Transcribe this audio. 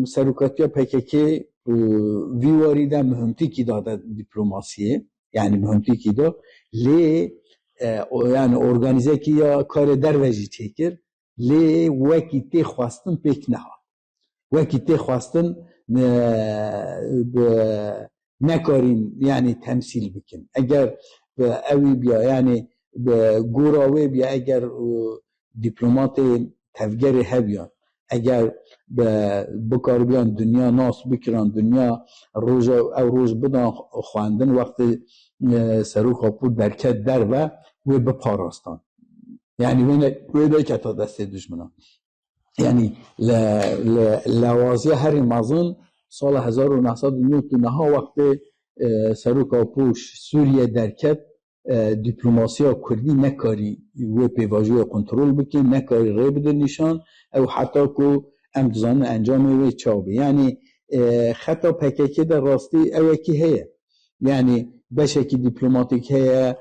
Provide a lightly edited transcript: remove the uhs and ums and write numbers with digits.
سروکاتیا پککی ویواری ده مهمتی کی داده دیپلماسیه yani مهمتی کی دا لی yani organize ki ya kar derveci çekir لی وکی تی خواستن پک نه وکی تی خواستن نکارین yani temsil bikin eğer اوی بیا yani گوراوی بیا اگر دیپلمات تفگر هبیان اگر بکار بیان دنیا ناس بکران دنیا روز بدان خواندن وقت سروخ پود درکت در و بپاراستان yani böyle kata dest düşmana yani لوازی هر مازن سال 1999 ها وقت سروخ پوش سوریه درکت دیپلماسیا کردی نکاری و پیواژی کنترل بکن نکاری ری بده نشان او حتی که امتزان انجام و چابه یعنی خطا پککی در راستی او کی هیه یعنی بشه که دیپلماتیک هیه